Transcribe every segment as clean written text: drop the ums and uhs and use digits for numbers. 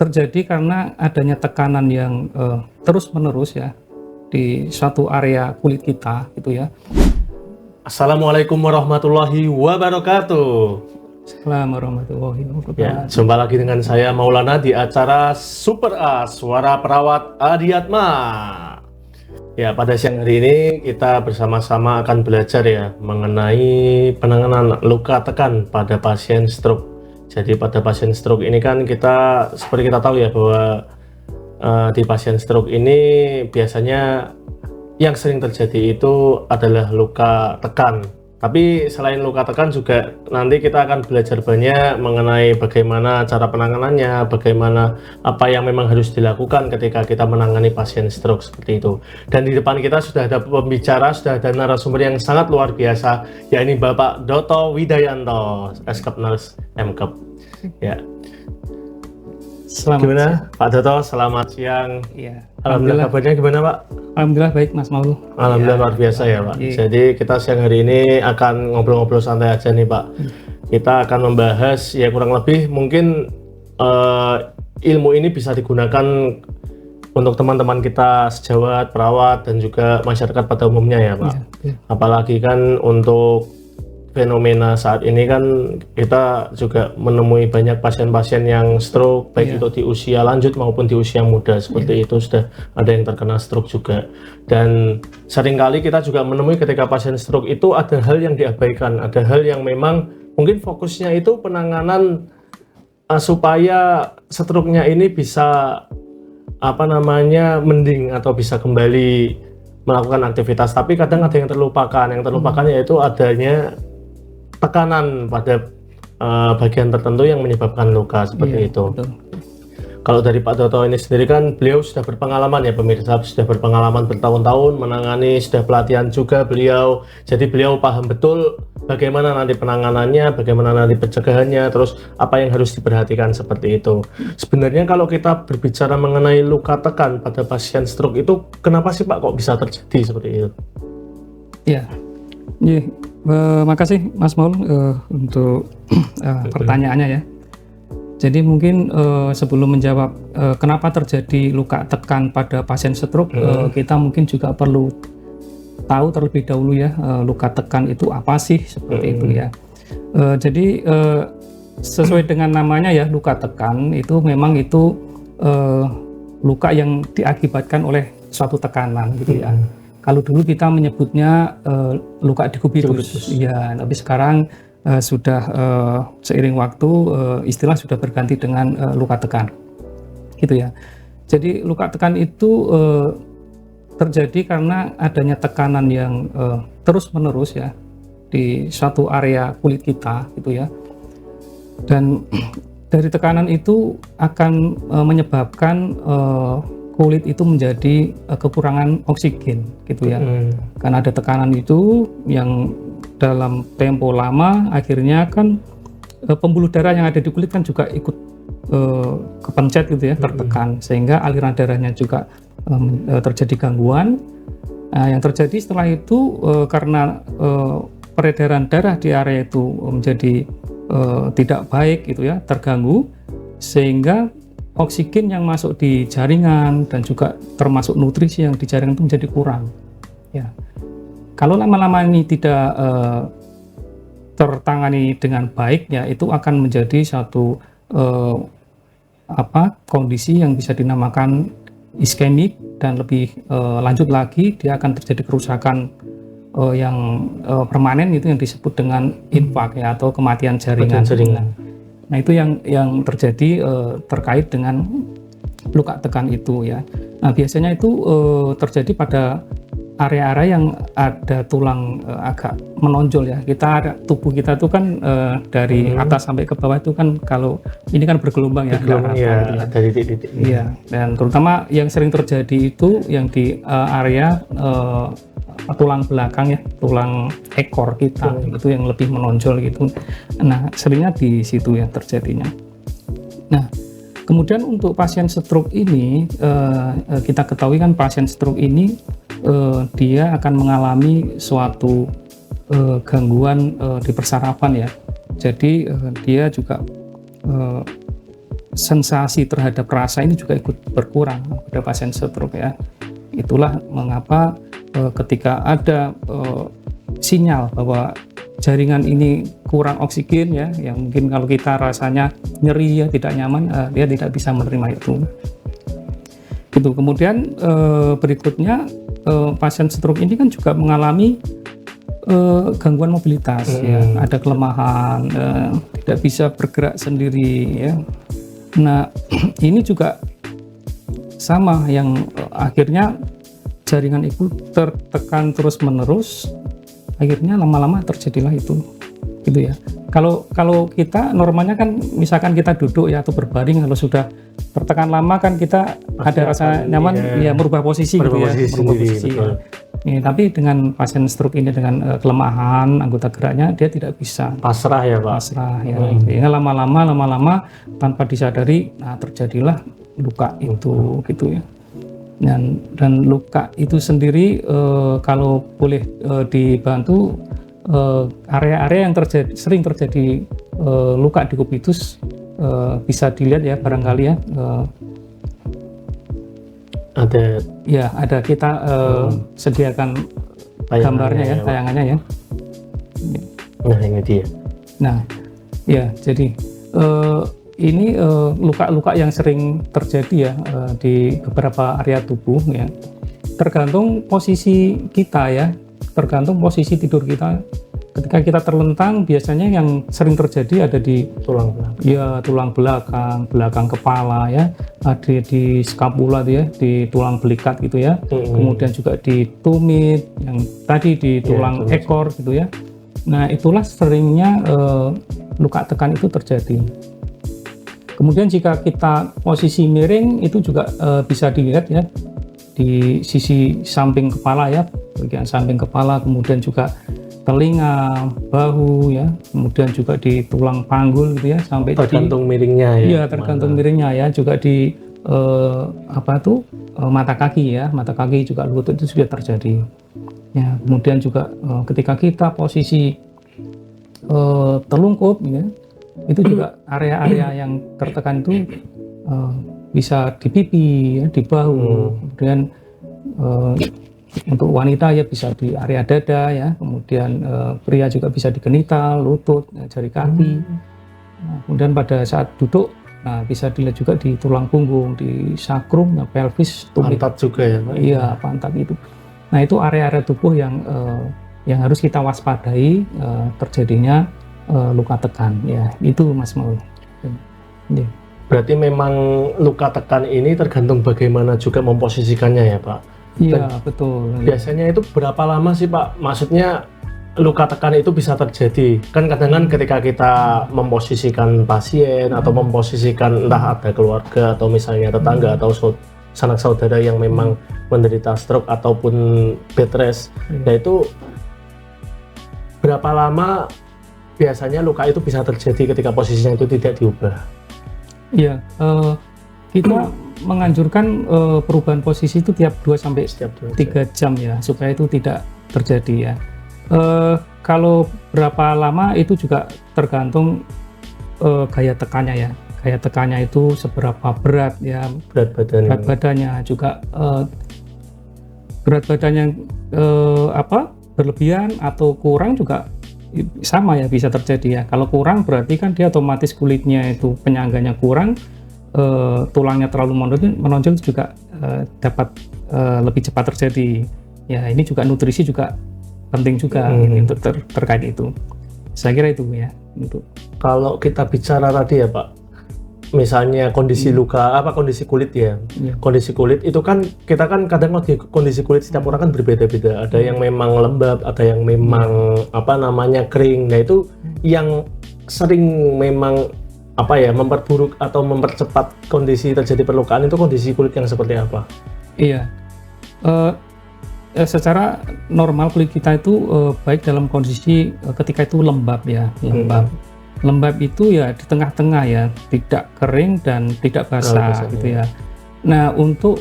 terjadi karena adanya tekanan yang terus-menerus ya di suatu area kulit kita gitu ya. Assalamualaikum warahmatullahi wabarakatuh. Assalamualaikum warahmatullahi wabarakatuh. Ya, jumpa lagi dengan saya Maulana di acara Super A Suara Perawat Adiatma. Ya, pada siang hari ini kita bersama-sama akan belajar ya mengenai penanganan luka tekan pada pasien stroke. Jadi pada pasien stroke ini kan seperti kita tahu ya bahwa di pasien stroke ini biasanya yang sering terjadi itu adalah luka tekan. Tapi selain luka tekan juga nanti kita akan belajar banyak mengenai bagaimana cara penanganannya, bagaimana apa yang memang harus dilakukan ketika kita menangani pasien stroke seperti itu. Dan di depan kita sudah ada pembicara, sudah ada narasumber yang sangat luar biasa, yakni Bapak Dotto Widayanto, Eskep Nurse MKep. Ya. Gimana Pak Dotto? Selamat siang. Ya. Alhamdulillah, kabarnya gimana Pak? Alhamdulillah baik Mas Maul. Alhamdulillah luar biasa ya Pak. Jadi kita siang hari ini akan ngobrol-ngobrol santai aja nih Pak. Kita akan membahas ya kurang lebih mungkin ilmu ini bisa digunakan untuk teman-teman kita sejawat, perawat dan juga masyarakat pada umumnya ya Pak. Apalagi kan untuk fenomena saat ini kan kita juga menemui banyak pasien-pasien yang stroke baik itu di usia lanjut maupun di usia muda seperti itu, sudah ada yang terkena stroke juga. Dan seringkali kita juga menemui ketika pasien stroke itu ada hal yang diabaikan, ada hal yang memang mungkin fokusnya itu penanganan supaya stroke-nya ini bisa mending atau bisa kembali melakukan aktivitas, tapi kadang ada yang terlupakan. Yang terlupakan yaitu adanya tekanan pada bagian tertentu yang menyebabkan luka seperti itu. Betul. Kalau dari Pak Dotto ini sendiri kan beliau sudah berpengalaman ya pemirsa, sudah berpengalaman bertahun-tahun menangani, sudah pelatihan juga beliau. Jadi beliau paham betul bagaimana nanti penanganannya, bagaimana nanti pencegahannya, terus apa yang harus diperhatikan seperti itu. Sebenarnya kalau kita berbicara mengenai luka tekan pada pasien stroke itu, kenapa sih Pak kok bisa terjadi seperti itu? Ya. Makasih Mas Maul untuk pertanyaannya ya. Jadi mungkin sebelum menjawab kenapa terjadi luka tekan pada pasien stroke, kita mungkin juga perlu tahu terlebih dahulu ya luka tekan itu apa sih seperti itu ya. Jadi sesuai dengan namanya ya, luka tekan itu memang itu luka yang diakibatkan oleh suatu tekanan gitu ya. Kalau dulu kita menyebutnya luka dikubitus, ya, tapi sekarang sudah seiring waktu istilah sudah berganti dengan luka tekan, gitu ya. Jadi luka tekan itu terjadi karena adanya tekanan yang terus-menerus ya di suatu area kulit kita, gitu ya. Dan dari tekanan itu akan menyebabkan kulit itu menjadi kekurangan oksigen gitu ya. Karena ada tekanan itu yang dalam tempo lama akhirnya kan pembuluh darah yang ada di kulit kan juga ikut kepencet gitu ya, tertekan, sehingga aliran darahnya juga terjadi gangguan. Yang terjadi setelah itu karena peredaran darah di area itu menjadi tidak baik gitu ya, terganggu, sehingga oksigen yang masuk di jaringan dan juga termasuk nutrisi yang di jaringan itu menjadi kurang ya. Kalau lama-lama ini tidak tertangani dengan baik ya, itu akan menjadi satu kondisi yang bisa dinamakan iskemik, dan lebih lanjut lagi dia akan terjadi kerusakan yang permanen, itu yang disebut dengan infark ya, atau kematian jaringan. Nah itu yang terjadi terkait dengan luka tekan itu ya. Nah biasanya itu terjadi pada area-area yang ada tulang agak menonjol ya. Tubuh kita itu kan dari atas sampai ke bawah itu kan, kalau ini kan bergelombang ya. Ada titik-titik. Iya, dan terutama yang sering terjadi itu yang di area tulang belakang ya, tulang ekor kita itu yang lebih menonjol gitu. Nah seringnya di situ ya terjadinya. Nah kemudian untuk pasien stroke ini kita ketahui kan pasien stroke ini dia akan mengalami suatu gangguan di persarafan ya. Jadi dia juga sensasi terhadap rasa ini juga ikut berkurang pada pasien stroke ya. Itulah mengapa ketika ada sinyal bahwa jaringan ini kurang oksigen ya, yang mungkin kalau kita rasanya nyeri ya, tidak nyaman, dia tidak bisa menerima itu. Gitu. Kemudian berikutnya pasien stroke ini kan juga mengalami gangguan mobilitas ya, ada kelemahan, tidak bisa bergerak sendiri ya. Nah, ini juga sama yang akhirnya jaringan itu tertekan terus-menerus, akhirnya lama-lama terjadilah itu, gitu ya. Kalau kita normalnya kan misalkan kita duduk ya atau berbaring, kalau sudah tertekan lama kan kita ada rasa nyaman ya, merubah posisi gitu ya, merubah posisi. Ya, tapi dengan pasien stroke ini dengan kelemahan anggota geraknya, dia tidak bisa, pasrah ya Pak. Pasrah ya. Sehingga lama-lama tanpa disadari, nah terjadilah luka itu gitu ya. Dan luka itu sendiri kalau boleh dibantu, area-area yang sering terjadi luka di kubitus bisa dilihat ya barangkali ya. Ada kita sediakan gambarnya ya, tayangannya ya. Nah ini dia. Nah ya, jadi ini luka-luka yang sering terjadi ya di beberapa area tubuh ya. Tergantung posisi kita ya, tergantung posisi tidur kita. Ketika kita terlentang, biasanya yang sering terjadi ada di tulang belakang kepala ya, ada di skapula ya, di tulang belikat gitu ya. Kemudian juga di tumit, yang tadi di tulang ekor gitu ya. Nah, itulah seringnya luka tekan itu terjadi. Kemudian jika kita posisi miring, itu juga bisa dilihat ya di sisi samping kepala ya, bagian samping kepala, kemudian juga telinga, bahu ya, kemudian juga di tulang panggul gitu ya, sampai tergantung miringnya ya. Iya, tergantung miringnya ya, juga di mata kaki ya, mata kaki juga lutut itu sudah terjadi. Ya, kemudian juga ketika kita posisi telungkup ya, itu juga area-area yang tertekan itu bisa di pipi ya, di bahu, kemudian untuk wanita ya bisa di area dada ya, kemudian pria juga bisa di genital, lutut, jari kaki. Nah, kemudian pada saat duduk, nah bisa dilihat juga di tulang punggung, di sakrum, ya, pelvis, tumit. Pantat juga ya Pak? Iya, pantat itu. Nah itu area-area tubuh yang harus kita waspadai terjadinya luka tekan ya, itu Mas Maul. Ya. Berarti memang luka tekan ini tergantung bagaimana juga memposisikannya ya Pak? Iya, betul. Biasanya itu berapa lama sih Pak? Maksudnya luka tekan itu bisa terjadi? Kan kadang-kadang ketika kita memposisikan pasien atau memposisikan entah ada keluarga atau misalnya tetangga atau sanak saudara yang memang menderita stroke ataupun bed rest, yaitu berapa lama biasanya luka itu bisa terjadi ketika posisinya itu tidak diubah? Iya, kita menganjurkan perubahan posisi itu tiap 2-3 jam ya, supaya itu tidak terjadi ya. Kalau berapa lama itu juga tergantung gaya tekannya ya. Gaya tekannya itu seberapa berat ya, berat badannya juga, berat badannya berlebihan atau kurang juga sama ya, bisa terjadi ya. Kalau kurang berarti kan dia otomatis kulitnya itu penyangganya kurang, tulangnya terlalu menonjol juga dapat lebih cepat terjadi ya. Ini juga nutrisi juga penting juga untuk terkait itu, saya kira itu ya. Untuk kalau kita bicara tadi ya Pak, misalnya kondisi luka kondisi kulit ya, kondisi kulit itu kan kita kan kadang kondisi kulit setiap orang kan berbeda-beda, ada yang memang lembab, ada yang memang kering. Nah itu yang sering memang memperburuk atau mempercepat kondisi terjadi perlukaan itu kondisi kulit yang seperti apa? Iya, secara normal kulit kita itu baik dalam kondisi ketika itu lembab ya, lembab itu ya di tengah-tengah ya, tidak kering dan tidak basah gitu ya. Nah untuk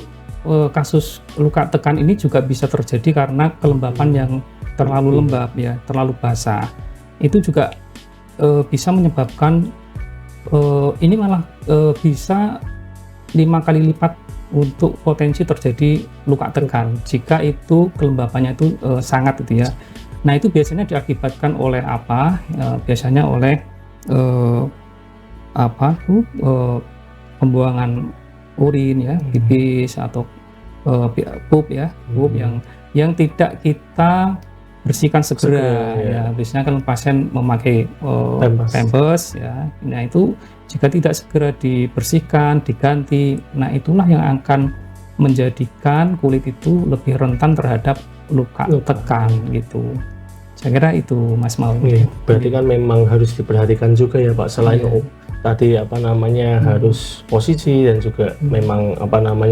kasus luka tekan ini juga bisa terjadi karena kelembapan yang terlalu lembab ya, terlalu basah. Itu juga bisa menyebabkan ini malah bisa 5 kali lipat untuk potensi terjadi luka tekan jika itu kelembapannya itu sangat gitu ya. Nah itu biasanya diakibatkan oleh apa? Biasanya oleh pembuangan urin ya, pipis atau pup ya, pup yang tidak kita bersihkan segera ya. Biasanya kan pasien memakai pampers ya. Nah itu jika tidak segera dibersihkan, diganti, nah itulah yang akan menjadikan kulit itu lebih rentan terhadap luka tekan gitu. Saya kira itu Mas Maul. Berarti kan memang harus diperhatikan juga ya Pak, selain tadi harus posisi dan juga memang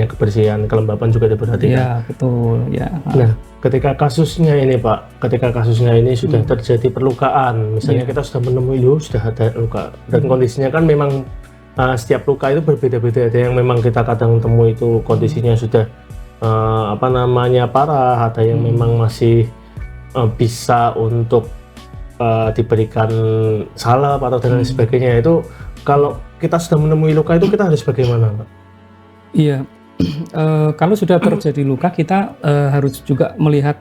kebersihan kelembapan juga diperhatikan. Iya betul ya. Nah ketika kasusnya ini sudah terjadi perlukaan, misalnya kita sudah menemui sudah ada luka dan kondisinya kan memang setiap luka itu berbeda-beda. Ada yang memang kita kadang temui itu kondisinya sudah parah, ada yang memang masih bisa untuk diberikan salep atau dan lain sebagainya. Itu kalau kita sudah menemui luka itu kita harus bagaimana Pak? Iya. Kalau sudah terjadi luka, kita harus juga melihat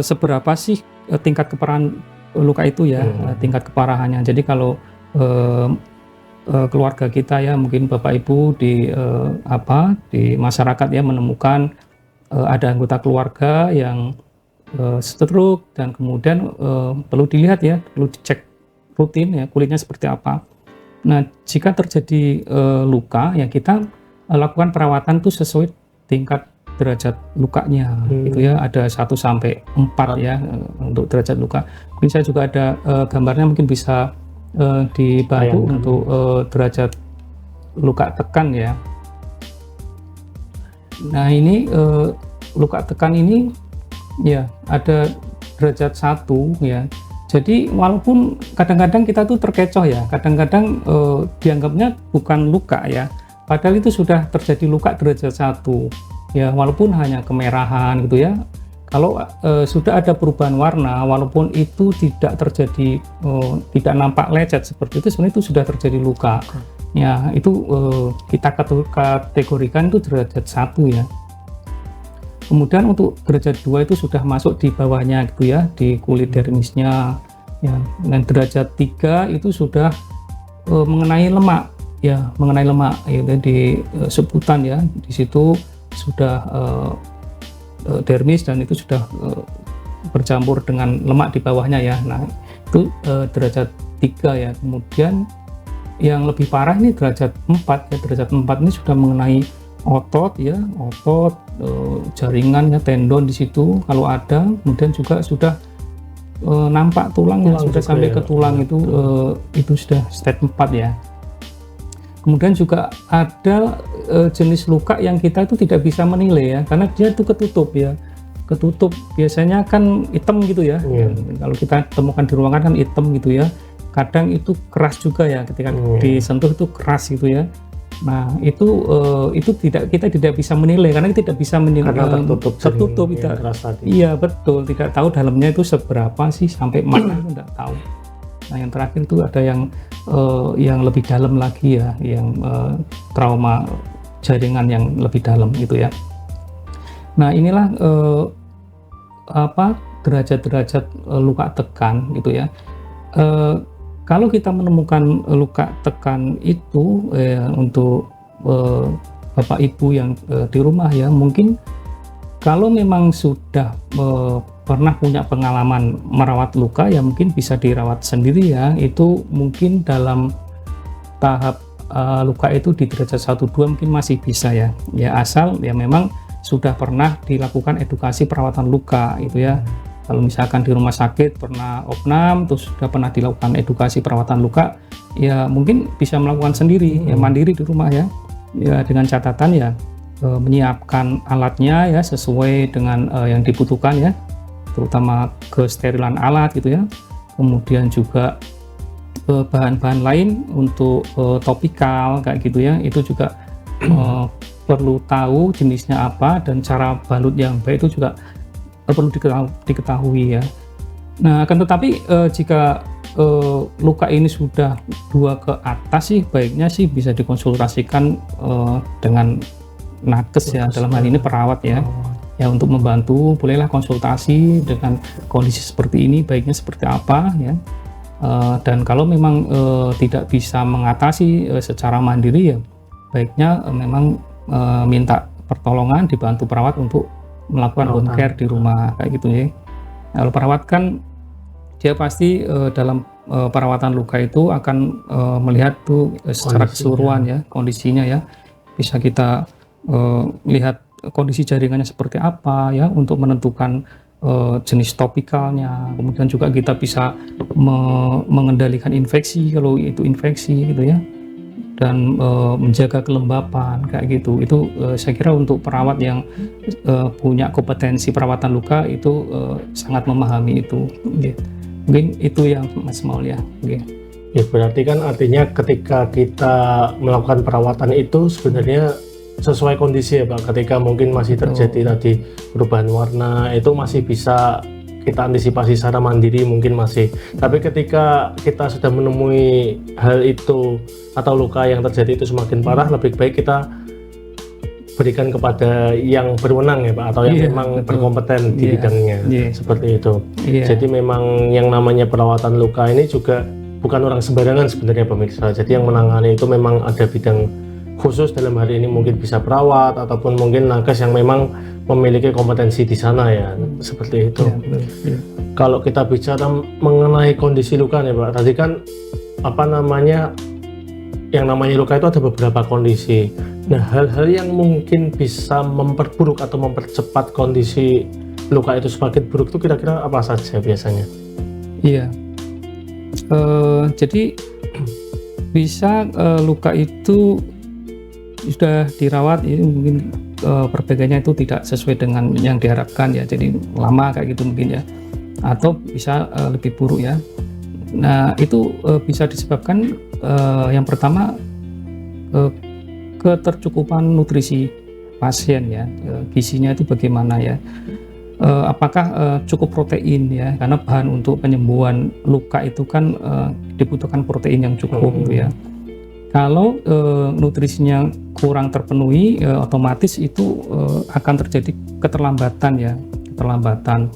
seberapa sih tingkat keparahan luka itu ya, tingkat keparahannya. Jadi kalau keluarga kita ya, mungkin Bapak Ibu di masyarakat ya menemukan ada anggota keluarga yang stroke dan kemudian perlu dilihat ya, perlu dicek rutin ya kulitnya seperti apa. Nah jika terjadi luka ya kita lakukan perawatan itu sesuai tingkat derajat lukanya gitu ya, ada 1 sampai 4 ya untuk derajat luka. Mungkin saya juga ada gambarnya, mungkin bisa dibantu untuk derajat luka tekan ya. Nah ini luka tekan ini ya ada derajat 1 ya. Jadi walaupun kadang-kadang kita tuh terkecoh ya, kadang-kadang dianggapnya bukan luka ya, padahal itu sudah terjadi luka derajat 1 ya, walaupun hanya kemerahan gitu ya. Kalau sudah ada perubahan warna, walaupun itu tidak terjadi, tidak nampak lecet seperti itu, sebenarnya itu sudah terjadi luka ya. Itu kita kategorikan itu derajat 1 ya. Kemudian untuk derajat 2 itu sudah masuk di bawahnya gitu ya, di kulit dermisnya ya. Dan derajat 3 itu sudah mengenai lemak ya, mengenai lemak ya, di sebutan ya, di situ sudah dermis dan itu sudah bercampur dengan lemak di bawahnya ya. Nah itu derajat 3 ya. Kemudian yang lebih parah ini derajat 4 ya. Derajat 4 ini sudah mengenai otot ya, otot, jaringan ya, tendon di situ kalau ada. Kemudian juga sudah nampak tulangnya, sudah sampai ke tulang itu sudah stage 4 ya. Kemudian juga ada jenis luka yang kita itu tidak bisa menilai ya, karena dia itu ketutup ya, ketutup biasanya kan hitam gitu ya. Kalau kita temukan di ruangan kan hitam gitu ya, kadang itu keras juga ya, ketika disentuh itu keras gitu ya. Nah itu kita tidak bisa menilai, karena kita tidak bisa menilai karena tertutup tidak. Iya betul, tidak tahu dalamnya itu seberapa sih, sampai mana itu tidak tahu. Nah yang terakhir itu ada yang lebih dalam lagi ya, yang trauma jaringan yang lebih dalam gitu ya. Nah inilah derajat-derajat luka tekan gitu ya. Kalau kita menemukan luka tekan itu untuk Bapak Ibu yang di rumah ya, mungkin kalau memang sudah pernah punya pengalaman merawat luka ya, mungkin bisa dirawat sendiri ya. Itu mungkin dalam tahap luka itu di derajat 1-2 mungkin masih bisa ya, asal ya memang sudah pernah dilakukan edukasi perawatan luka itu ya. Kalau misalkan di rumah sakit pernah opnam, terus sudah pernah dilakukan edukasi perawatan luka, ya mungkin bisa melakukan sendiri ya, mandiri di rumah ya, dengan catatan ya menyiapkan alatnya ya sesuai dengan yang dibutuhkan ya, terutama kesterilan alat gitu ya. Kemudian juga bahan-bahan lain untuk topikal kayak gitu ya, itu juga perlu tahu jenisnya apa, dan cara balut yang baik itu juga perlu diketahui ya. Nah akan tetapi jika luka ini sudah 2 ke atas sih, baiknya sih bisa dikonsultasikan dengan nakes ya, dalam hal ini perawat ya. Ya, untuk membantu bolehlah konsultasi dengan kondisi seperti ini baiknya seperti apa ya. Dan kalau memang tidak bisa mengatasi secara mandiri ya, baiknya memang minta pertolongan, dibantu perawat untuk melakukan home care di rumah kayak gitu ya. Kalau perawat kan dia pasti dalam perawatan luka itu akan melihat tuh secara keseluruhan ya kondisinya ya. Bisa kita lihat kondisi jaringannya seperti apa ya untuk menentukan jenis topikalnya. Kemudian juga kita bisa mengendalikan infeksi kalau itu infeksi gitu ya, dan menjaga kelembapan kayak gitu. Itu saya kira untuk perawat yang punya kompetensi perawatan luka itu sangat memahami itu. Mungkin itu yang Mas Maul ya. Ya, berarti kan artinya ketika kita melakukan perawatan itu sebenarnya sesuai kondisi ya Pak. Ketika mungkin masih terjadi tadi perubahan warna, itu masih bisa kita antisipasi secara mandiri mungkin masih. Tapi ketika kita sudah menemui hal itu atau luka yang terjadi itu semakin parah, lebih baik kita berikan kepada yang berwenang ya Pak, atau yang memang berkompeten di bidangnya, seperti itu. Jadi memang yang namanya perawatan luka ini juga bukan orang sembarangan sebenarnya pemirsa. Jadi yang menangani itu memang ada bidang khusus, dalam hari ini mungkin bisa perawat ataupun mungkin nakes yang memang memiliki kompetensi di sana ya, seperti itu. Kalau kita bicara mengenai kondisi luka nih Pak, tadi kan apa namanya, yang namanya luka itu ada beberapa kondisi. Nah, hal-hal yang mungkin bisa memperburuk atau mempercepat kondisi luka itu semakin buruk itu kira-kira apa saja biasanya? Iya, jadi bisa luka itu sudah dirawat ini mungkin perbaikannya itu tidak sesuai dengan yang diharapkan ya, jadi lama kayak gitu mungkin ya, atau bisa lebih buruk ya. Nah, itu bisa disebabkan yang pertama ketercukupan nutrisi pasien ya, gizinya itu bagaimana ya, apakah cukup protein ya, karena bahan untuk penyembuhan luka itu kan dibutuhkan protein yang cukup gitu ya. Kalau nutrisinya kurang terpenuhi, otomatis itu akan terjadi keterlambatan ya, keterlambatan.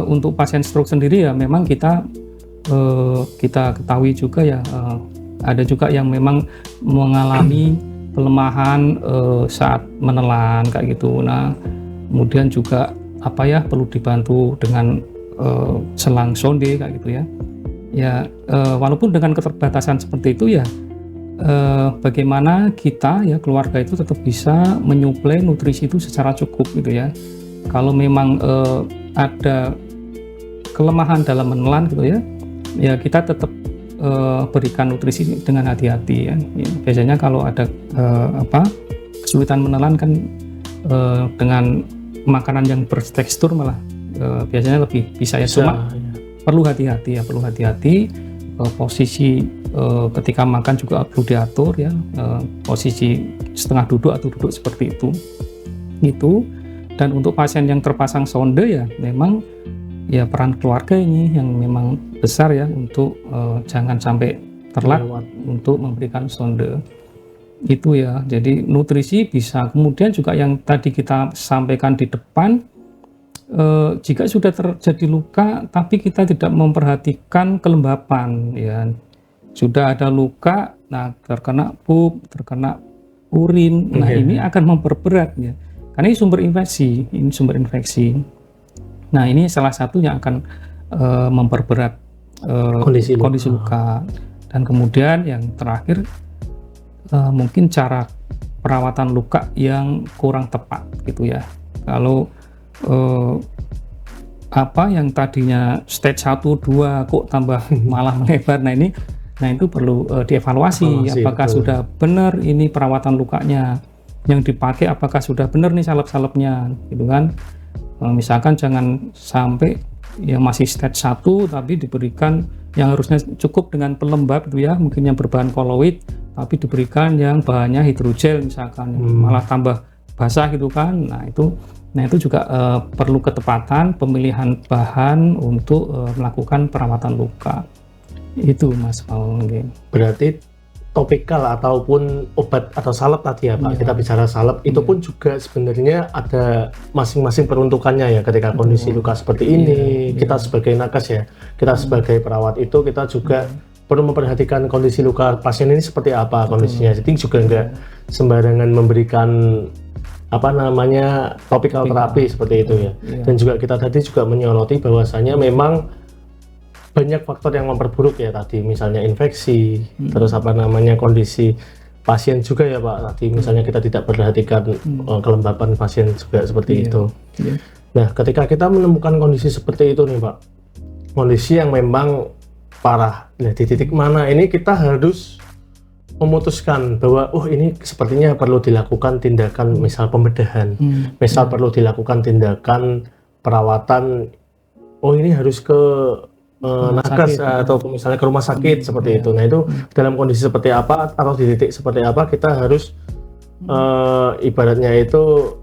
Untuk pasien stroke sendiri ya memang kita ketahui juga ya, ada juga yang memang mengalami pelemahan saat menelan kayak gitu. Nah, kemudian juga apa ya, perlu dibantu dengan selang sonde kayak gitu ya. Ya, walaupun dengan keterbatasan seperti itu ya, bagaimana kita ya keluarga itu tetap bisa menyuplai nutrisi itu secara cukup gitu ya. Kalau memang ada kelemahan dalam menelan gitu ya, ya kita tetap berikan nutrisi dengan hati-hati ya. Biasanya kalau ada kesulitan menelan kan dengan makanan yang bertekstur malah biasanya lebih bisa ya, cuma perlu hati-hati ya, perlu hati-hati. Posisi ketika makan juga perlu diatur ya, posisi setengah duduk atau duduk seperti itu gitu. Dan untuk pasien yang terpasang sonde ya memang ya peran keluarga ini yang memang besar ya, untuk jangan sampai terlambat untuk memberikan sonde itu ya. Jadi nutrisi bisa, kemudian juga yang tadi kita sampaikan di depan, jika sudah terjadi luka tapi kita tidak memperhatikan kelembapan ya, sudah ada luka, nah terkena pup, terkena urin, nah ini akan memperberat ya, karena ini sumber infeksi, nah ini salah satu yang akan memperberat kondisi luka. Dan kemudian yang terakhir mungkin cara perawatan luka yang kurang tepat gitu ya. Kalau yang tadinya stage 1, 2 kok tambah malah melebar, nah itu perlu dievaluasi, apakah sudah benar ini perawatan lukanya yang dipakai, apakah sudah benar nih salep-salepnya gitu kan. Misalkan jangan sampai yang masih stage 1 tapi diberikan yang harusnya cukup dengan pelembab itu ya, mungkin yang berbahan koloid, tapi diberikan yang bahannya hidrogel misalkan, malah tambah basah gitu kan. Nah itu Nah, itu juga perlu ketepatan pemilihan bahan untuk melakukan perawatan luka. Itu Mas Paul. Berarti topikal ataupun obat atau salep tadi ya Pak, kita bicara salep itu pun juga sebenarnya ada masing-masing peruntukannya ya. Ketika kondisi luka seperti ini, kita sebagai nakes ya, kita sebagai perawat itu kita juga perlu memperhatikan kondisi luka pasien ini seperti apa kondisinya. Jadi juga enggak sembarangan memberikan apa namanya topikal terapi seperti itu ya. Dan juga kita tadi juga menyoroti bahwasanya memang banyak faktor yang memperburuk ya tadi, misalnya infeksi, terus apa namanya kondisi pasien juga ya Pak, tadi misalnya kita tidak perhatikan kelembapan pasien juga seperti itu. Nah, ketika kita menemukan kondisi seperti itu nih Pak, kondisi yang memang parah, nah di titik mana ini kita harus memutuskan bahwa oh ini sepertinya perlu dilakukan tindakan misal pembedahan, misal perlu dilakukan tindakan perawatan, oh ini harus ke nakes atau misalnya ke rumah sakit seperti itu. Nah itu dalam kondisi seperti apa atau di titik seperti apa kita harus ibaratnya itu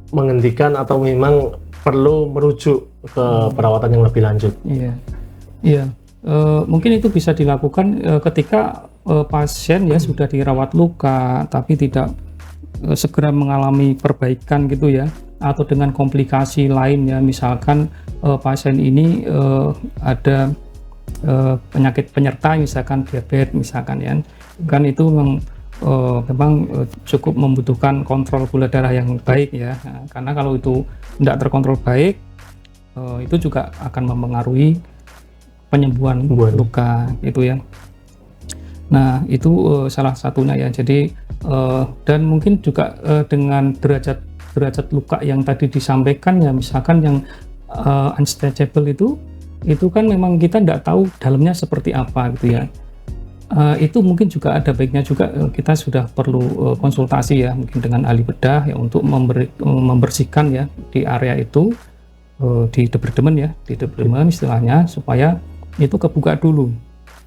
menghentikan atau memang perlu merujuk ke perawatan yang lebih lanjut. Mungkin itu bisa dilakukan ketika pasien ya sudah dirawat luka tapi tidak segera mengalami perbaikan gitu ya, atau dengan komplikasi lainnya, misalkan pasien ini ada penyakit penyerta misalkan diabetes misalkan ya, kan itu memang cukup membutuhkan kontrol gula darah yang baik ya. Nah, karena kalau itu tidak terkontrol baik itu juga akan mempengaruhi penyembuhan luka itu ya. Nah itu salah satunya ya. Jadi dan mungkin juga dengan derajat luka yang tadi disampaikan ya, misalkan yang unstable itu kan memang kita tidak tahu dalamnya seperti apa gitu ya. Itu mungkin juga ada baiknya juga kita sudah perlu konsultasi ya mungkin dengan ahli bedah ya untuk membersihkan ya di area itu, di departemen istilahnya, supaya itu kebuka dulu,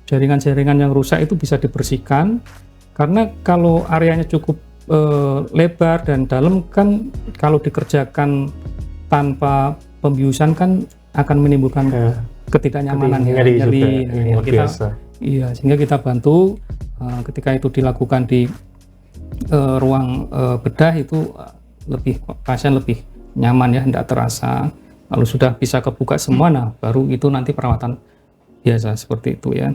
jaringan-jaringan yang rusak itu bisa dibersihkan. Karena kalau areanya cukup lebar dan dalam kan kalau dikerjakan tanpa pembiusan kan akan menimbulkan ketidaknyamanan ya, nyeri. Sehingga kita bantu ketika itu dilakukan di ruang bedah itu pasien lebih nyaman ya, tidak terasa. Lalu sudah bisa kebuka semua, nah baru itu nanti perawatan biasa seperti itu ya.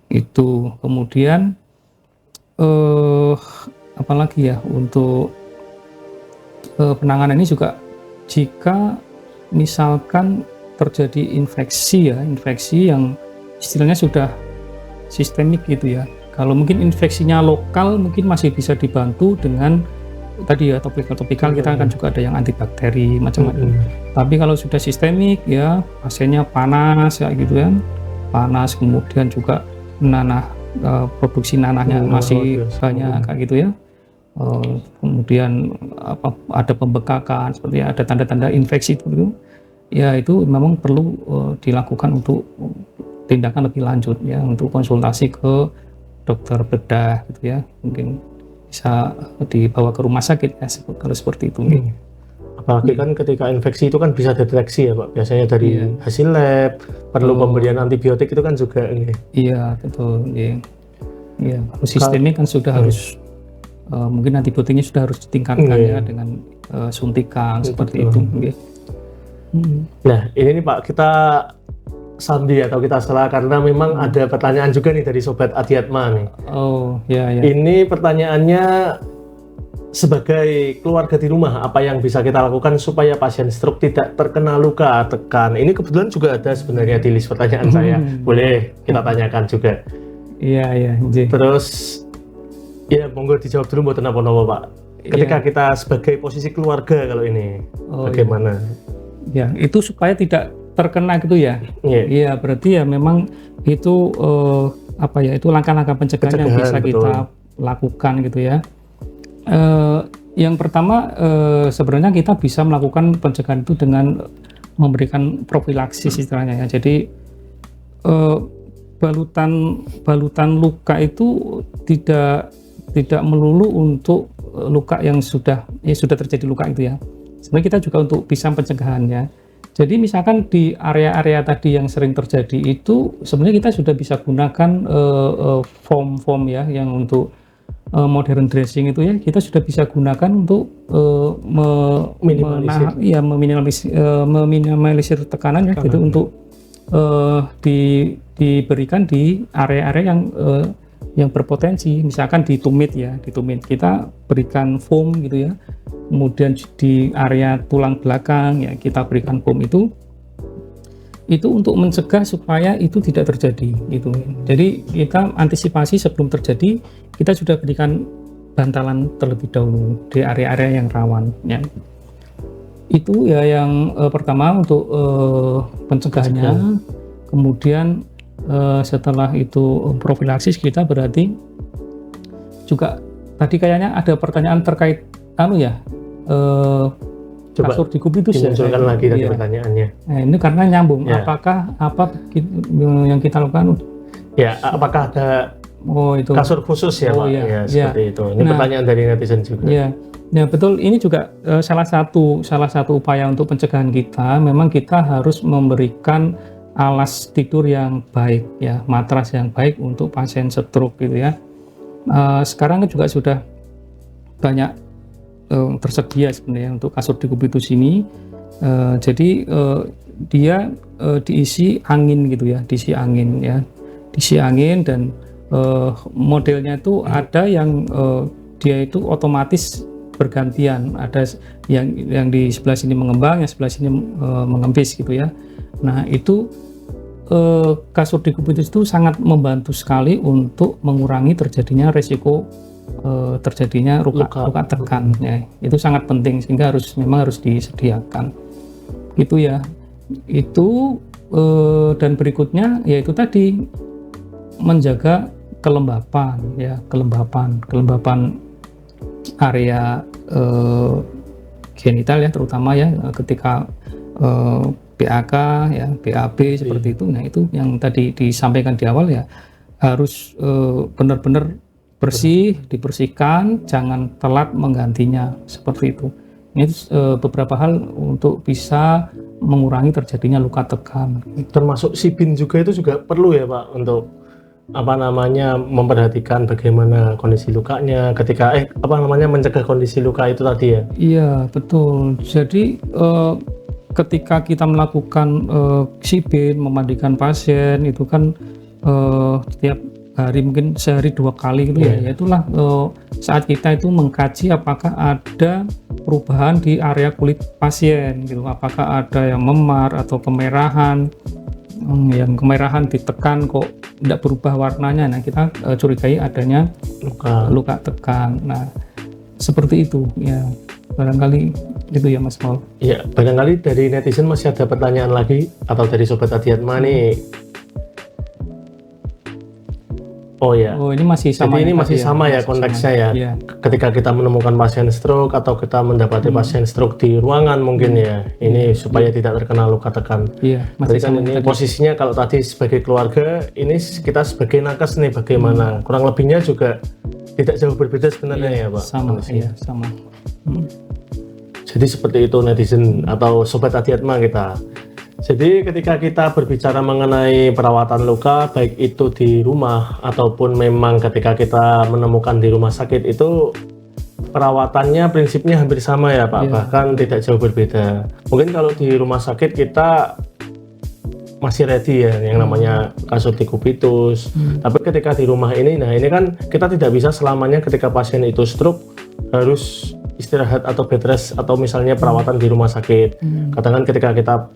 Itu kemudian apalagi ya untuk penanganan ini juga jika misalkan terjadi infeksi yang istilahnya sudah sistemik gitu ya. Kalau mungkin infeksinya lokal mungkin masih bisa dibantu dengan tadi ya topikal kita kan juga ada yang antibakteri macam-macam. Tapi kalau sudah sistemik ya pasiennya panas ya gitu kan, panas kemudian juga produksi nanahnya masih banyak kayak gitu ya. Kemudian ada pembekakan seperti ada tanda-tanda infeksi itu ya, itu memang perlu dilakukan untuk tindakan lebih lanjut ya, untuk konsultasi ke dokter bedah gitu ya, mungkin bisa dibawa ke rumah sakit ya kalau seperti itu. Apalagi kan ketika infeksi itu kan bisa deteksi ya Pak, biasanya dari hasil lab, perlu pemberian antibiotik itu kan juga iya betul iya. Kalau sistemik kan sudah harus mungkin antibiotiknya sudah harus ditingkatkan ya dengan suntikan seperti itu. Nah ini nih Pak, kita sandi atau kita salah karena memang ada pertanyaan juga nih dari Sobat Adiatma nih. Ini pertanyaannya, sebagai keluarga di rumah apa yang bisa kita lakukan supaya pasien stroke tidak terkena luka tekan? Ini kebetulan juga ada sebenarnya di list pertanyaan saya, boleh kita tanyakan juga. Iya. Terus ya monggo dijawab dulu buat apa-apa Pak. Ketika kita sebagai posisi keluarga kalau ini bagaimana? Ya itu supaya tidak terkena gitu ya. Iya berarti ya memang itu itu langkah-langkah pencegahan yang bisa kita lakukan gitu ya. Yang pertama sebenarnya kita bisa melakukan pencegahan itu dengan memberikan profilaksis istilahnya ya. Jadi balutan luka itu tidak melulu untuk luka yang sudah terjadi luka itu ya. sebenarnya kita juga untuk bisa pencegahannya. Jadi misalkan di area-area tadi yang sering terjadi itu sebenarnya kita sudah bisa gunakan foam ya yang untuk modern dressing itu ya, kita sudah bisa gunakan untuk meminimalisir tekanan ya gitu, untuk diberikan di area-area yang berpotensi. Misalkan di tumit kita berikan foam gitu ya, kemudian di area tulang belakang ya kita berikan foam itu untuk mencegah supaya itu tidak terjadi gitu. Jadi kita antisipasi sebelum terjadi, kita sudah berikan bantalan terlebih dahulu di area-area yang rawan ya. Itu ya yang pertama untuk pencegahannya. Kemudian setelah itu profilaksis, kita berarti juga tadi kayaknya ada pertanyaan terkait kasur dikubitus ya. Dimunculkan lagi tadi pertanyaannya. Nah, ini karena nyambung. Ya. Apakah yang kita lakukan? Ya, apakah ada kasur khusus ya, Pak? Ya, seperti itu. Ini pertanyaan dari netizen juga. Ya, betul. Ini juga salah satu upaya untuk pencegahan kita. Memang kita harus memberikan alas tidur yang baik ya, matras yang baik untuk pasien stroke gitu ya. Sekarang juga sudah banyak tersedia sebenarnya untuk kasur dikubitus ini. Jadi dia diisi angin gitu ya, diisi angin dan modelnya itu ada yang dia itu otomatis bergantian, ada yang di sebelah sini mengembang, yang sebelah sini mengembis gitu ya. Nah itu kasur dikubitus itu sangat membantu sekali untuk mengurangi terjadinya resiko terjadinya luka tekan ya. Itu sangat penting, sehingga memang harus disediakan gitu ya. Itu dan berikutnya yaitu tadi menjaga kelembapan ya, kelembapan area genital ya, terutama ya ketika BAK ya, BAB seperti itu. Nah itu yang tadi disampaikan di awal ya, harus benar-benar bersih, dibersihkan, jangan telat menggantinya seperti itu. Ini beberapa hal untuk bisa mengurangi terjadinya luka tekan. Termasuk sibin juga itu juga perlu ya Pak, untuk memperhatikan bagaimana kondisi lukanya ketika mencegah kondisi luka itu tadi ya. Iya betul. Jadi ketika kita melakukan sibin, memandikan pasien itu kan setiap hari mungkin sehari 2 kali gitu ya. Itulah saat kita itu mengkaji apakah ada perubahan di area kulit pasien gitu, apakah ada yang memar atau kemerahan, yang kemerahan ditekan kok tidak berubah warnanya. Nah kita curigai adanya luka tekan. Nah seperti itu ya, barangkali itu ya Mas Paul. Iya, barangkali dari netizen masih ada pertanyaan lagi, atau dari Sobat Adiatma nih. Oh ya. Oh ini masih sama. Jadi ini masih sama ya konteksnya ya. Iya. Ketika kita menemukan pasien stroke atau kita mendapati pasien stroke di ruangan mungkin ya. Ini supaya tidak terkena luka tekan. Iya. Masih kan ini posisinya kalau tadi sebagai keluarga, ini kita sebagai nakes nih bagaimana. Kurang lebihnya juga tidak jauh berbeda sebenarnya ya Pak. Sama. Iya sama. Jadi seperti itu netizen atau Sobat Adiatma kita. Jadi ketika kita berbicara mengenai perawatan luka, baik itu di rumah ataupun memang ketika kita menemukan di rumah sakit, itu perawatannya prinsipnya hampir sama ya Pak, bahkan tidak jauh berbeda. Mungkin kalau di rumah sakit kita masih ready ya yang namanya kasur dikubitus, tapi ketika di rumah ini, nah ini kan kita tidak bisa selamanya ketika pasien itu stroke harus istirahat atau bed rest atau misalnya perawatan di rumah sakit. Katakan ketika kita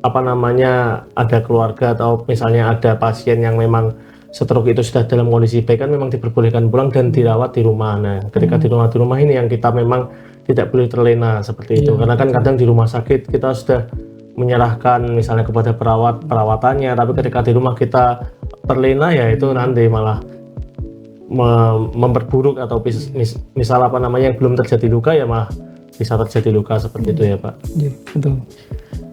ada keluarga atau misalnya ada pasien yang memang stroke itu sudah dalam kondisi baik, kan memang diperbolehkan pulang dan dirawat di rumah. Nah ketika di rumah ini yang kita memang tidak boleh terlena seperti itu, karena kan kadang di rumah sakit kita sudah menyerahkan misalnya kepada perawatannya, tapi ketika di rumah kita terlena ya itu nanti malah memperburuk, atau misal yang belum terjadi luka ya malah bisa terjadi luka seperti itu ya Pak. Iya betul.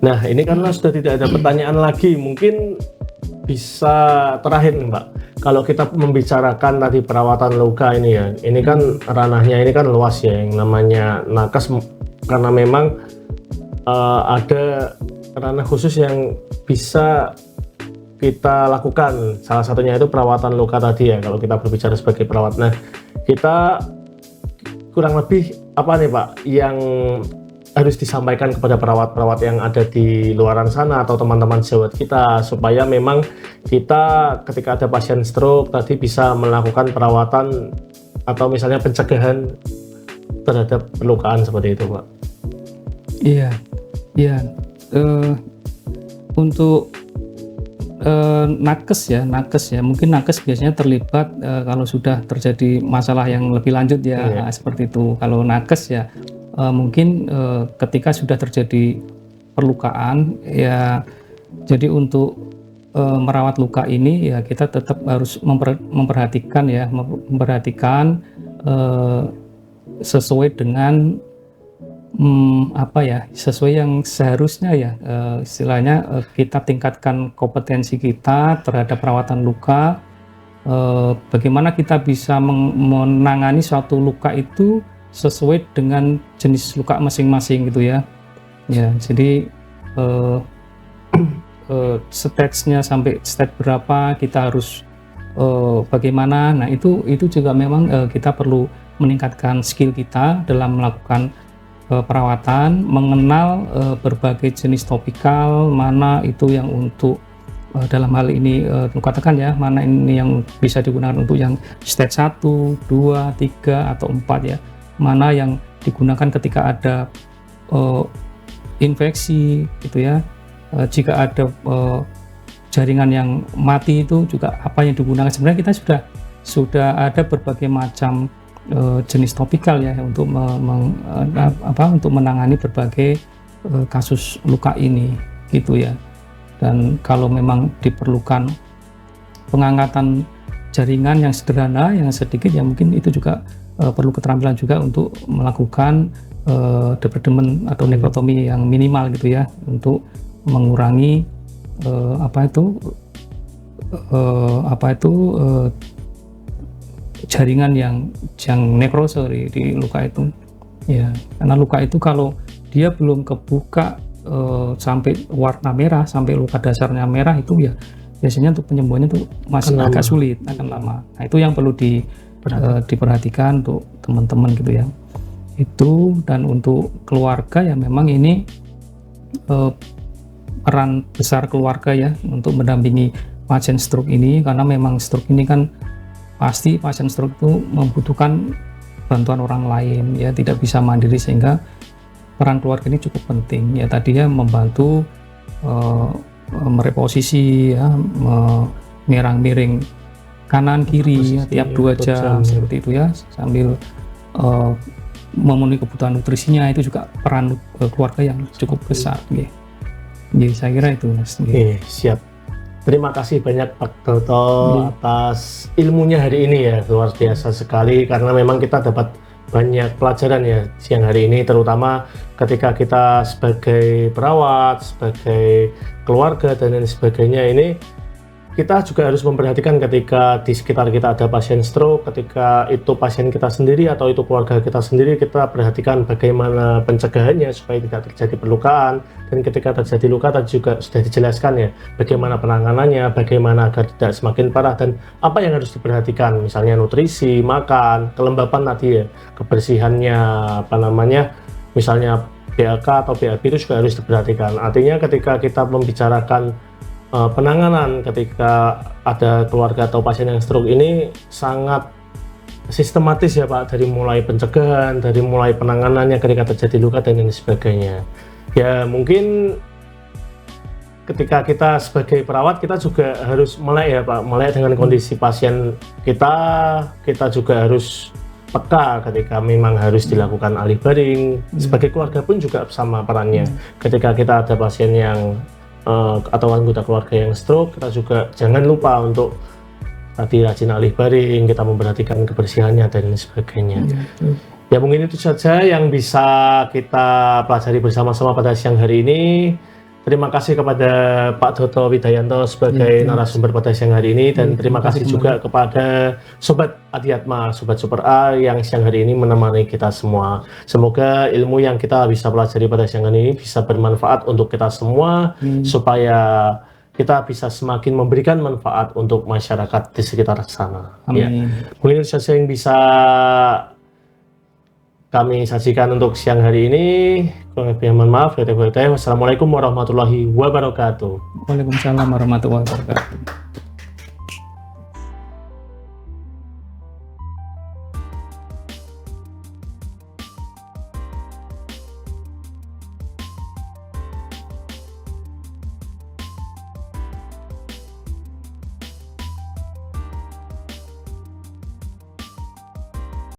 Nah ini karena sudah tidak ada pertanyaan lagi, mungkin bisa terakhir nih Pak, kalau kita membicarakan tadi perawatan luka ini ya, ini kan ranahnya ini kan luas ya, yang namanya nakes karena memang ada ranah khusus yang bisa kita lakukan. Salah satunya itu perawatan luka tadi ya, kalau kita berbicara sebagai perawat. Nah, kita kurang lebih apa nih Pak yang harus disampaikan kepada perawat-perawat yang ada di luaran sana atau teman-teman sejawat kita, supaya memang kita ketika ada pasien stroke tadi bisa melakukan perawatan atau misalnya pencegahan terhadap perlukaan seperti itu Pak? Iya, iya. Untuk nakes ya, mungkin nakes biasanya terlibat kalau sudah terjadi masalah yang lebih lanjut ya, seperti itu. Kalau nakes ya mungkin ketika sudah terjadi perlukaan ya, jadi untuk merawat luka ini ya kita tetap harus memperhatikan sesuai dengan sesuai yang seharusnya ya, istilahnya kita tingkatkan kompetensi kita terhadap perawatan luka, bagaimana kita bisa menangani suatu luka itu sesuai dengan jenis luka masing-masing gitu ya. Ya, jadi stage-nya sampai stage berapa kita harus bagaimana. Nah, itu juga memang kita perlu meningkatkan skill kita dalam melakukan perawatan, mengenal berbagai jenis topikal, mana itu yang untuk dalam hal ini katakan ya, mana ini yang bisa digunakan untuk yang stage 1, 2, 3 atau 4 ya, mana yang digunakan ketika ada infeksi gitu ya, jika ada jaringan yang mati itu juga apa yang digunakan. Sebenarnya kita sudah ada berbagai macam jenis topikal ya untuk untuk menangani berbagai kasus luka ini gitu ya. Dan kalau memang diperlukan pengangkatan jaringan yang sederhana, yang sedikit ya, mungkin itu juga perlu keterampilan juga untuk melakukan debridement atau nekrotomi yang minimal gitu ya, untuk mengurangi jaringan yang nekrose di luka itu ya. Karena luka itu kalau dia belum kebuka sampai warna merah, sampai luka dasarnya merah itu ya, biasanya untuk penyembuhannya tuh masih agak sulit, akan lama. Nah, itu yang perlu diperhatikan untuk teman-teman gitu ya. Itu, dan untuk keluarga ya memang ini peran besar keluarga ya untuk mendampingi pasien stroke ini, karena memang stroke ini kan pasti pasien stroke itu membutuhkan bantuan orang lain ya, tidak bisa mandiri, sehingga peran keluarga ini cukup penting ya. Tadinya membantu mereposisi ya, miring kanan kiri ya, tiap 2 jam seperti itu ya, sambil memenuhi kebutuhan nutrisinya. Itu juga peran keluarga yang cukup besar ya. Jadi saya kira itu Mas. Siap. Terima kasih banyak Pak Toto atas ilmunya hari ini ya, luar biasa sekali, karena memang kita dapat banyak pelajaran ya siang hari ini, terutama ketika kita sebagai perawat, sebagai keluarga dan lain sebagainya. Ini kita juga harus memperhatikan ketika di sekitar kita ada pasien stroke, ketika itu pasien kita sendiri atau itu keluarga kita sendiri, kita perhatikan bagaimana pencegahannya supaya tidak terjadi perlukaan. Dan ketika terjadi luka tadi juga sudah dijelaskan ya, bagaimana penanganannya, bagaimana agar tidak semakin parah, dan apa yang harus diperhatikan, misalnya nutrisi, makan, kelembapan tadi ya, kebersihannya, misalnya BAK atau BAB itu juga harus diperhatikan. Artinya ketika kita membicarakan penanganan ketika ada keluarga atau pasien yang stroke ini sangat sistematis ya Pak, dari mulai pencegahan, dari mulai penanganannya ketika terjadi luka dan lain sebagainya. Ya mungkin ketika kita sebagai perawat kita juga harus melek ya Pak, melek dengan kondisi pasien kita juga harus peka ketika memang harus dilakukan alih baring. Sebagai keluarga pun juga sama perannya. Ketika kita ada pasien yang atau anggota keluarga yang stroke, kita juga jangan lupa untuk tadi rajin alih baring, kita memperhatikan kebersihannya dan sebagainya. Ya mungkin itu saja yang bisa kita pelajari bersama-sama pada siang hari ini. Terima kasih kepada Pak Toto Widayanto sebagai narasumber pada siang hari ini, dan terima kasih juga kepada Sobat Adiatma, Sobat Super A yang siang hari ini menemani kita semua. Semoga ilmu yang kita bisa pelajari pada siang hari ini bisa bermanfaat untuk kita semua, supaya kita bisa semakin memberikan manfaat untuk masyarakat di sekitar sana. Ya. Mungkin itu saja yang bisa kami saksikan untuk siang hari ini. Kurang lebih mohon maaf. Wassalamualaikum warahmatullahi wabarakatuh. Waalaikumsalam warahmatullahi wabarakatuh.